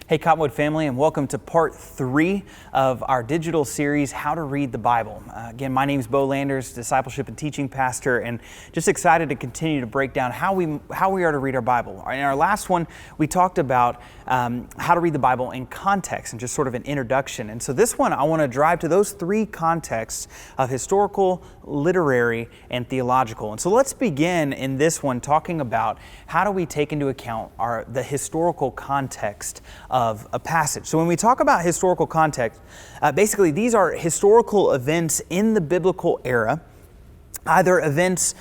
Hey Cottonwood family, and welcome to part 3 of our digital series, How to Read the Bible. Again, my name is Beau Landers, discipleship and teaching pastor, and just excited to continue to break down how we are to read our Bible. In our last one, we talked about how to read the Bible in context and just sort of an introduction. And so this one, I want to drive to those 3 contexts of historical, literary, and theological. And so let's begin in this one talking about how do we take into account the historical context of a passage. So when we talk about historical context, basically these are historical events in the biblical era, either events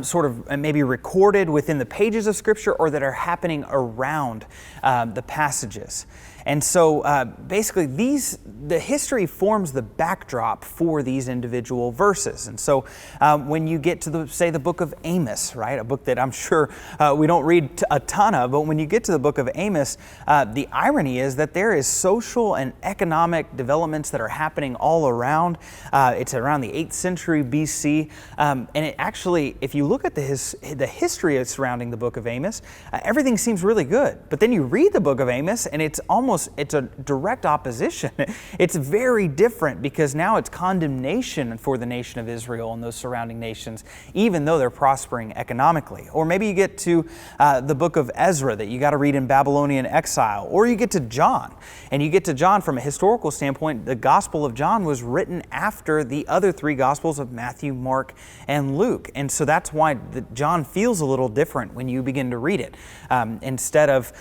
sort of maybe recorded within the pages of Scripture or that are happening around the passages. And so basically the history forms the backdrop for these individual verses. And so when you get to the book of Amos, right, a book that I'm sure we don't read a ton of, but when you get to the book of Amos, the irony is that there is social and economic developments that are happening all around. It's around the 8th century BC. And it actually, if you look at the history surrounding the book of Amos, everything seems really good. But then you read the book of Amos and it's a direct opposition. It's very different because now it's condemnation for the nation of Israel and those surrounding nations, even though they're prospering economically. Or maybe you get to the book of Ezra that you got to read in Babylonian exile. Or you get to John. And you get to John from a historical standpoint. The Gospel of John was written after the other 3 Gospels of Matthew, Mark, and Luke. And so that's why John feels a little different when you begin to read it. Instead of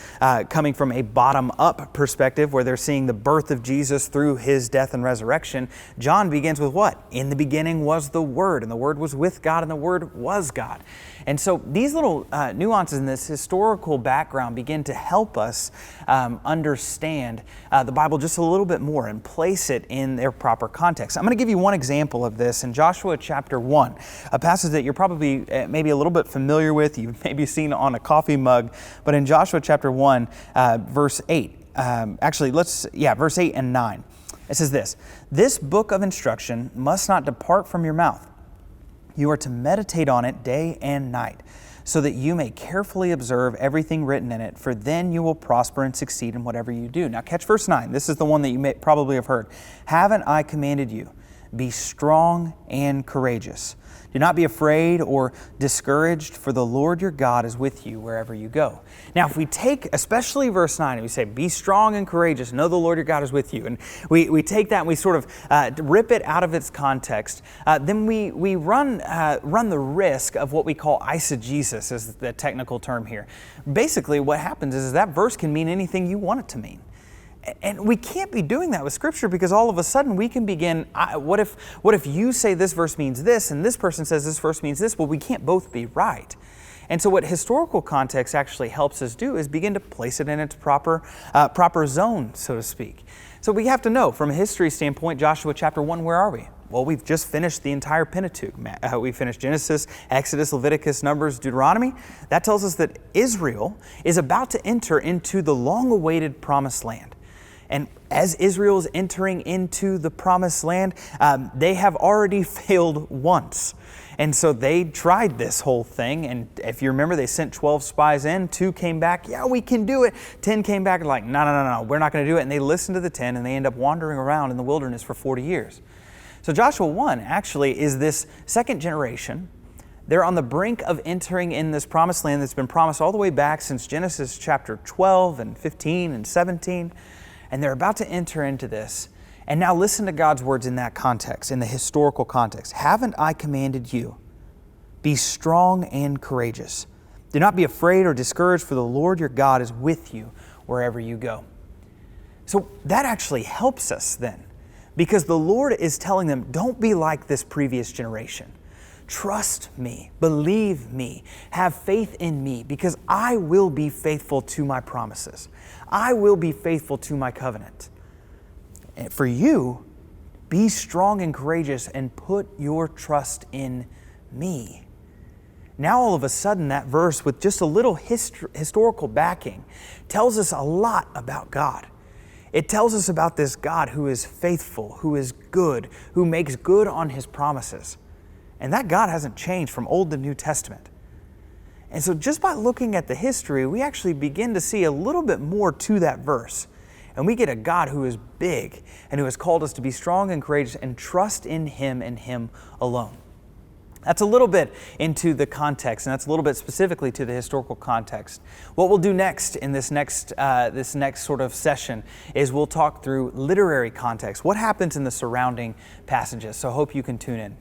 coming from a bottom-up perspective where they're seeing the birth of Jesus through his death and resurrection, John begins with what? In the beginning was the Word, and the Word was with God, and the Word was God. And so these little nuances in this historical background begin to help us understand the Bible just a little bit more and place it in their proper context. I'm going to give you one example of this in Joshua chapter 1, a passage that you're probably maybe a little bit familiar with, you've maybe seen on a coffee mug, but in Joshua chapter 1, verse 8, verse 8 and 9. It says this book of instruction must not depart from your mouth. You are to meditate on it day and night, so that you may carefully observe everything written in it, for then you will prosper and succeed in whatever you do. Now catch verse 9. This is the one that you may probably have heard. Haven't I commanded you? Be strong and courageous. Do not be afraid or discouraged, for the Lord your God is with you wherever you go. Now, if we take especially verse 9 and we say, be strong and courageous, know the Lord your God is with you, and we take that and we sort of rip it out of its context, then we run the risk of what we call eisegesis, is the technical term here. Basically, what happens is that verse can mean anything you want it to mean. And we can't be doing that with Scripture, because all of a sudden we can begin, what if you say this verse means this and this person says this verse means this? Well, we can't both be right. And so what historical context actually helps us do is begin to place it in its proper zone, so to speak. So we have to know, from a history standpoint, Joshua chapter 1, where are we? Well, we've just finished the entire Pentateuch. We finished Genesis, Exodus, Leviticus, Numbers, Deuteronomy. That tells us that Israel is about to enter into the long-awaited promised land. And as Israel is entering into the promised land, they have already failed once. And so they tried this whole thing. And if you remember, they sent 12 spies in. 2 came back. Yeah, we can do it. 10 came back and like, no, we're not going to do it. And they listened to the 10 and they end up wandering around in the wilderness for 40 years. So Joshua 1 actually is this second generation. They're on the brink of entering in this promised land that's been promised all the way back since Genesis chapter 12 and 15 and 17. And they're about to enter into this. And now listen to God's words in that context, in the historical context. Haven't I commanded you? Be strong and courageous. Do not be afraid or discouraged, for the Lord your God is with you wherever you go. So that actually helps us then, because the Lord is telling them, don't be like this previous generation. Trust me, believe me, have faith in me, because I will be faithful to my promises. I will be faithful to my covenant. And for you, be strong and courageous and put your trust in me. Now all of a sudden that verse, with just a little historical backing, tells us a lot about God. It tells us about this God who is faithful, who is good, who makes good on his promises. And that God hasn't changed from Old to New Testament. And so just by looking at the history, we actually begin to see a little bit more to that verse. And we get a God who is big and who has called us to be strong and courageous and trust in Him and Him alone. That's a little bit into the context, and that's a little bit specifically to the historical context. What we'll do next in this next sort of session is we'll talk through literary context. What happens in the surrounding passages? So I hope you can tune in.